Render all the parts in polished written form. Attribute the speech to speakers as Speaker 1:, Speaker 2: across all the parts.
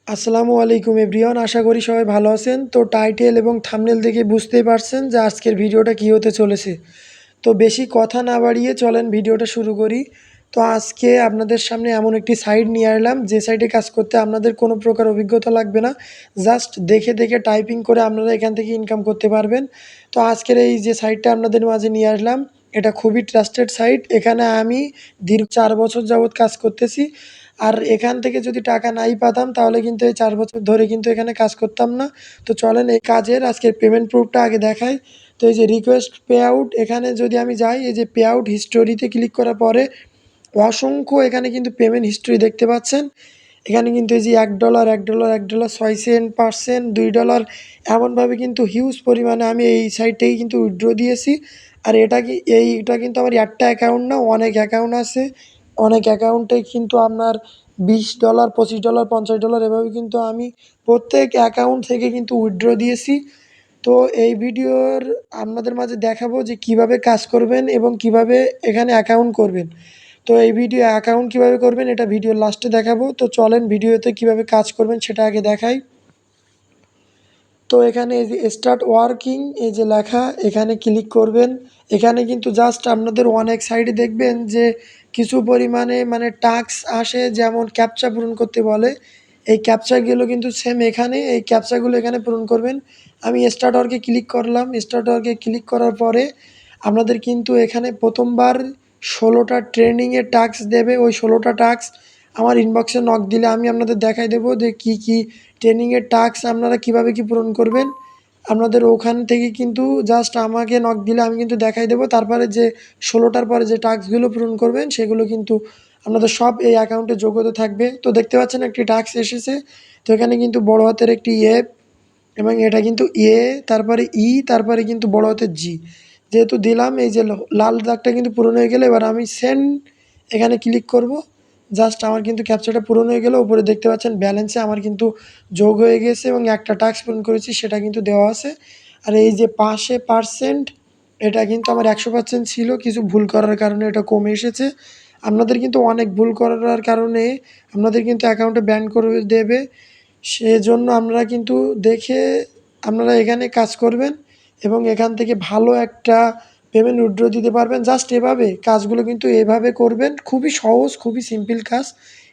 Speaker 1: আসসালামু আলাইকুম এভরিওয়ান, আশা করি সবাই ভালো আছেন। তো টাইটেল এবং থাম্বনেল দেখে বুঝতেই পারছেন যে আজকের ভিডিওটা কী হতে চলেছে। তো বেশি কথা না বাড়িয়ে চলেন ভিডিওটা শুরু করি। তো আজকে আপনাদের সামনে এমন একটি সাইট নিয়ে আসলাম যে সাইটে কাজ করতে আপনাদের কোনো প্রকার অভিজ্ঞতা লাগবে না। জাস্ট দেখে দেখে টাইপিং করে আপনারা এখান থেকে ইনকাম করতে পারবেন। তো আজকের এই যে সাইটটা আপনাদের মাঝে নিয়ে আসলাম, এটা খুবই ট্রাস্টেড সাইট। এখানে আমি দীর্ঘ ৪ বছর যাবৎ কাজ করতেছি। আর এখান থেকে যদি টাকা নাই পাতাম তাহলে কিন্তু এই ৪ বছর ধরে কিন্তু এখানে কাজ করতাম না। তো চলেন এই কাজের আজকের পেমেন্ট প্রুফটা আগে দেখাই। তো এই যে রিকোয়েস্ট পে আউট, এখানে যদি আমি যাই, এই যে পে আউট হিস্টোরিতে ক্লিক করার পরে অসংখ্য এখানে কিন্তু পেমেন্ট হিস্ট্রি দেখতে পাচ্ছেন। এখানে কিন্তু এই যে $১, $১, $১, ৬ সেন্ট, ৫ সেন্ট, $২ এমনভাবে কিন্তু হিউজ পরিমাণে আমি এই সাইট থেকে কিন্তু উইথড্র দিয়েছি। আর এইটা কিন্তু আমার একটা অ্যাকাউন্ট না, অনেক অ্যাকাউন্ট আছে। অনেক অ্যাকাউন্টে কিন্তু আপনার $20, $25, $50 এভাবে কিন্তু আমি প্রত্যেক অ্যাকাউন্ট থেকে কিন্তু উইথড্র দিয়েছি। তো এই ভিডিওর আপনাদের মাঝে দেখাবো যে কিভাবে কাজ করবেন এবং কিভাবে এখানে অ্যাকাউন্ট করবেন। তো এই ভিডিও অ্যাকাউন্ট কিভাবে করবেন এটা ভিডিওর লাস্টে দেখাবো। তো চলেন ভিডিওতে কিভাবে কাজ করবেন সেটা আগে দেখাই। তো এখানে এই যে স্টার্ট ওয়ার্কিং এই যে লেখা, এখানে ক্লিক করবেন। এখানে কিন্তু জাস্ট আপনাদের অনেক সাইডে দেখবেন যে কিছু পরিমাণে মানে টাস্ক আসে, যেমন ক্যাপচা পূরণ করতে বলে। এই ক্যাপচাগুলো কিন্তু সেম এখানে, এই ক্যাপচাগুলো এখানে পূরণ করবেন। আমি স্টার্ট ওয়ার্কে ক্লিক করলাম। স্টার্ট ওয়ার্কে ক্লিক করার পরে আপনাদের কিন্তু এখানে প্রথমবার ১৬টা ট্রেনিংয়ের টাস্ক দেবে। ওই ১৬টা টাস্ক আমার ইনবক্সে নক দিলে আমি আপনাদের দেখাই দেবো যে কী কী ট্রেনিংয়ের টাস্ক আপনারা কীভাবে কী পূরণ করবেন। আপনাদের ওখান থেকে কিন্তু জাস্ট আমাকে নক দিলে আমি কিন্তু দেখাই দেবো। তারপরে যে ১৬টার পরে যে টাস্কগুলো পূরণ করবেন সেগুলো কিন্তু আপনাদের সব এই অ্যাকাউন্টে যোগ হতে থাকবে। তো দেখতে পাচ্ছেন একটি টাস্ক এসেছে। তো এখানে কিন্তু বড় হাতের একটি এফ এবং এটা কিন্তু এ, তারপরে ই, তারপরে কিন্তু বড় হাতের জি যেহেতু দিলাম, এই যে লাল দাগটা কিন্তু পূরণ হয়ে গেলে এবার আমি সেন্ড এখানে ক্লিক করব। জাস্ট আমার কিন্তু ক্যাপচাটা পূরণ হয়ে গেল। উপরে দেখতে পাচ্ছেন ব্যালেন্সে আমার কিন্তু যোগ হয়ে গেছে এবং একটা টাস্ক পূরণ করেছি সেটা কিন্তু দেওয়া আছে। আর এই যে পাশে পার্সেন্ট, এটা কিন্তু আমার ১০০% ছিল, কিছু ভুল করার কারণে এটা কমে এসেছে। আপনাদের কিন্তু অনেক ভুল করার কারণে আপনাদের কিন্তু অ্যাকাউন্টে ব্যান করে দেবে। সেজন্য আপনারা কিন্তু দেখে আপনারা এখানে কাজ করবেন এবং এখান থেকে ভালো একটা পেমেন্ট উইথড্র দিতে পারবেন। জাস্ট এভাবে কাজগুলো কিন্তু এভাবে করবেন, খুবই সহজ, খুবই সিম্পল কাজ।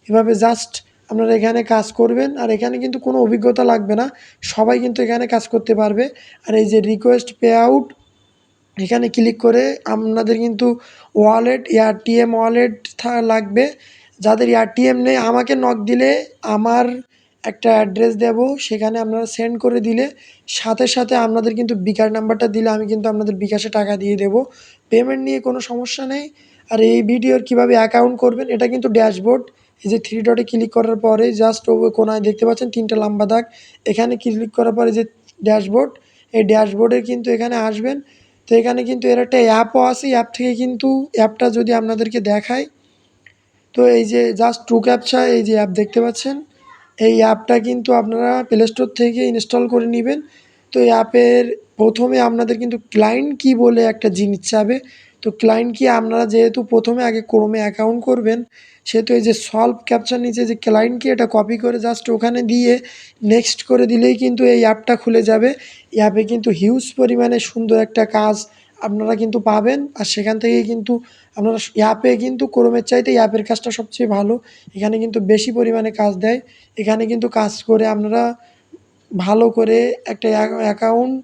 Speaker 1: এভাবে জাস্ট আপনারা এখানে কাজ করবেন আর এখানে কিন্তু কোনো অভিজ্ঞতা লাগবে না, সবাই কিন্তু এখানে কাজ করতে পারবে। আর এই যে রিকোয়েস্ট পে আউট, এখানে ক্লিক করে আপনাদের কিন্তু ওয়ালেট, এআরটিএম ওয়ালেট লাগবে। যাদের এআরটিএম নেই আমাকে নক দিলে আমার একটা অ্যাড্রেস দেব, সেখানে আপনারা সেন্ড করে দিলে সাথে সাথে আপনাদের কিন্তু বিকাশ নাম্বারটা দিলে আমি কিন্তু আপনাদের বিকাশে টাকা দিয়ে দেবো। পেমেন্ট নিয়ে কোনো সমস্যা নেই। আর এই ভিডিওর কীভাবে অ্যাকাউন্ট করবেন এটা কিন্তু ড্যাশবোর্ড। এই যে থ্রি ডটে ক্লিক করার পরে জাস্ট ও কোনায় দেখতে পাচ্ছেন ৩টা লম্বা দাগ, এখানে ক্লিক করার পরে যে ড্যাশবোর্ড, এই ড্যাশবোর্ডে কিন্তু এখানে আসবেন। তো এখানে কিন্তু এর একটা অ্যাপও আছে, অ্যাপ থেকে কিন্তু অ্যাপটা যদি আপনাদেরকে দেখাই, তো এই যে জাস্ট ট্রু ক্যাপচা এই যে অ্যাপ দেখতে পাচ্ছেন, এই অ্যাপটা কিন্তু আপনারা প্লে স্টোর থেকে ইনস্টল করে নেবেন। তো এই অ্যাপের প্রথমে আপনাদের কিন্তু ক্লায়েন্ট কি বলে একটা জিনিস চাবে। তো ক্লায়েন্ট কি আপনারা যেহেতু প্রথমে আগে ক্রোমে অ্যাকাউন্ট করবেন, সেহেতু এই যে সলভ ক্যাপচার নিচে যে ক্লায়েন্ট কি, এটা কপি করে জাস্ট ওখানে দিয়ে নেক্সট করে দিলেই কিন্তু এই অ্যাপটা খুলে যাবে। অ্যাপে কিন্তু হিউজ পরিমাণে সুন্দর একটা কাজ আপনারা কিন্তু পাবেন। আর সেখান থেকেই কিন্তু আপনারা অ্যাপে কিন্তু ক্রোমের চাইতে অ্যাপের কাজটা সবচেয়ে ভালো। এখানে কিন্তু বেশি পরিমাণে কাজ দেয়। এখানে কিন্তু কাজ করে আপনারা ভালো করে একটা অ্যাকাউন্ট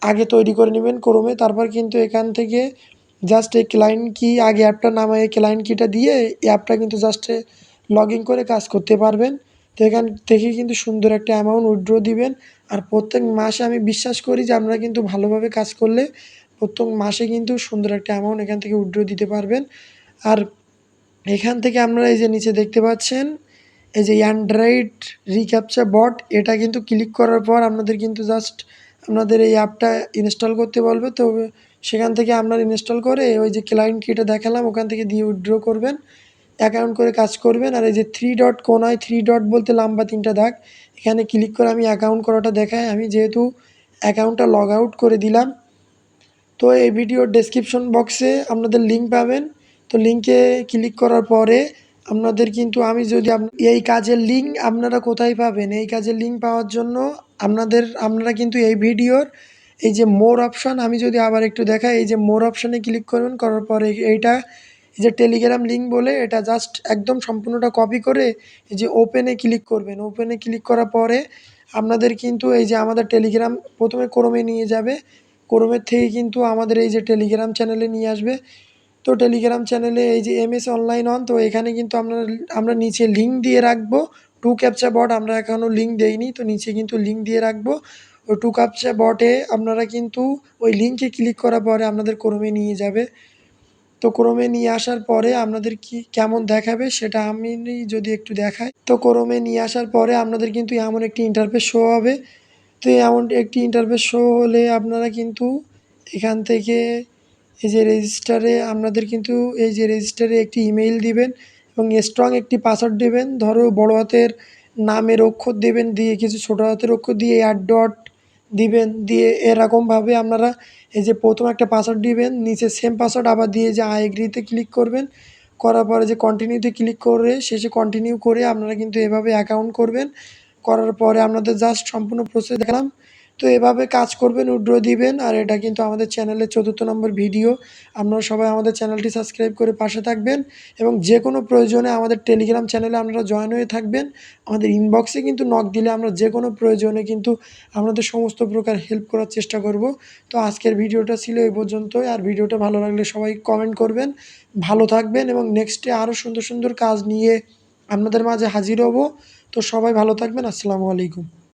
Speaker 1: আগে তৈরি করে নেবেন ক্রোমে। তারপর কিন্তু এখান থেকে জাস্ট এই ক্লায়েন্ট কি আগে অ্যাপটা নামায়ে ক্লায়েন্ট কিটা দিয়ে অ্যাপটা কিন্তু জাস্ট লগ ইন করে কাজ করতে পারবেন। তো এখান থেকে কিন্তু সুন্দর একটা অ্যামাউন্ট উইথড্র দিবেন। আর প্রত্যেক মাসে আমি বিশ্বাস করি যে আপনারা কিন্তু ভালোভাবে কাজ করলে প্রত্যেক মাসে কিন্তু সুন্দর একটা অ্যামাউন্ট এখান থেকে উইথড্র দিতে পারবেন। আর এখান থেকে আপনারা এই যে নিচে দেখতে পাচ্ছেন এই যে অ্যান্ড্রয়েড রিক্যাপচা বট, এটা কিন্তু ক্লিক করার পর আপনাদের কিন্তু জাস্ট আপনাদের এই অ্যাপটা ইনস্টল করতে বলবে। তো সেখান থেকে আপনারা ইনস্টল করে ওই যে ক্লায়েন্ট কিটা দেখালাম ওখান থেকে দিয়ে উইথড্র করবেন, অ্যাকাউন্ট করে কাজ করবেন। আর এই যে থ্রি ডট কোনায়, থ্রি ডট বলতে লম্বা 3টা দাগ, এখানে ক্লিক করে আমি অ্যাকাউন্ট করাটা দেখাই। আমি যেহেতু অ্যাকাউন্টটা লগ আউট করে দিলাম, তো এই ভিডিওর ডেসক্রিপশন বক্সে আপনাদের লিঙ্ক পাবেন। তো লিঙ্কে ক্লিক করার পরে আপনাদের কিন্তু আমি যদি এই কাজের লিঙ্ক আপনারা কোথায় পাবেন? এই কাজের লিঙ্ক পাওয়ার জন্য আপনারা কিন্তু এই ভিডিওর এই যে মোর অপশন, আমি যদি আবার একটু দেখাই, এই যে মোর অপশনে ক্লিক করবেন, করার পরে এইটা এই যে টেলিগ্রাম লিঙ্ক বলে এটা জাস্ট একদম সম্পূর্ণটা কপি করে এই যে ওপেনে ক্লিক করবেন। ওপেনে ক্লিক করার পরে আপনাদের কিন্তু এই যে আমাদের টেলিগ্রাম প্রথমে ক্রোমে নিয়ে যাবে। ক্রোমের থেকে কিন্তু আমাদের এই যে টেলিগ্রাম চ্যানেলে নিয়ে আসবে। তো টেলিগ্রাম চ্যানেলে এই যে এমএস অনলাইন অন, তো এখানে কিন্তু আমরা নিচে লিঙ্ক দিয়ে রাখবো। টু ক্যাপচা বট আমরা এখনও লিঙ্ক দেইনি, তো নিচে কিন্তু লিঙ্ক দিয়ে রাখবো। ওই টু ক্যাপচা বটে আপনারা কিন্তু ওই লিঙ্কে ক্লিক করার পরে আপনাদের ক্রমে নিয়ে যাবে। তো ক্রমে নিয়ে আসার পরে আপনাদের কেমন দেখাবে সেটা আমি যদি একটু দেখাই, তো ক্রমে নিয়ে আসার পরে আপনাদের কিন্তু এমন একটি ইন্টারফেস শো হবে। তো এমন একটি ইন্টারফেস শো হলে আপনারা কিন্তু এখান থেকে এই যে রেজিস্টারে আপনাদের কিন্তু এই যে রেজিস্টারে একটি ইমেইল দিবেন এবং স্ট্রং একটি পাসওয়ার্ড দেবেন। ধরো বড় হাতের নামের অক্ষর দেবেন, দিয়ে কিছু ছোটো হাতের অক্ষর দিয়ে @ দিবেন, দিয়ে এরকমভাবে আপনারা এই যে প্রথম একটা পাসওয়ার্ড দিবেন, নিচে সেম পাসওয়ার্ড আবার দিয়ে যে আই এগ্রিতে ক্লিক করবেন। করার পরে যে কন্টিনিউতে ক্লিক করে শেষে কন্টিনিউ করে আপনারা কিন্তু এভাবে অ্যাকাউন্ট করবেন। করার পরে আপনাদের জাস্ট সম্পূর্ণ প্রসেস দেখালাম। তো এভাবে কাজ করবেন, উইথড্র দিবেন। আর এটা কিন্তু আমাদের চ্যানেলের ৪র্থ নম্বর ভিডিও। আপনারা সবাই আমাদের চ্যানেলটি সাবস্ক্রাইব করে পাশে থাকবেন এবং যে কোনো প্রয়োজনে আমাদের টেলিগ্রাম চ্যানেলে আপনারা জয়েন হয়ে থাকবেন। আমাদের ইনবক্সে কিন্তু নক দিলে আমরা যে কোনো প্রয়োজনে কিন্তু আপনাদের সমস্ত প্রকার হেল্প করার চেষ্টা করব। তো আজকের ভিডিওটা ছিল এই পর্যন্তই। আর ভিডিওটা ভালো লাগলে সবাই কমেন্ট করবেন। ভালো থাকবেন এবং নেক্সটে আরও সুন্দর সুন্দর কাজ নিয়ে আপনাদের মাঝে হাজির হব। তো সবাই ভালো থাকবেন। আসসালামু আলাইকুম।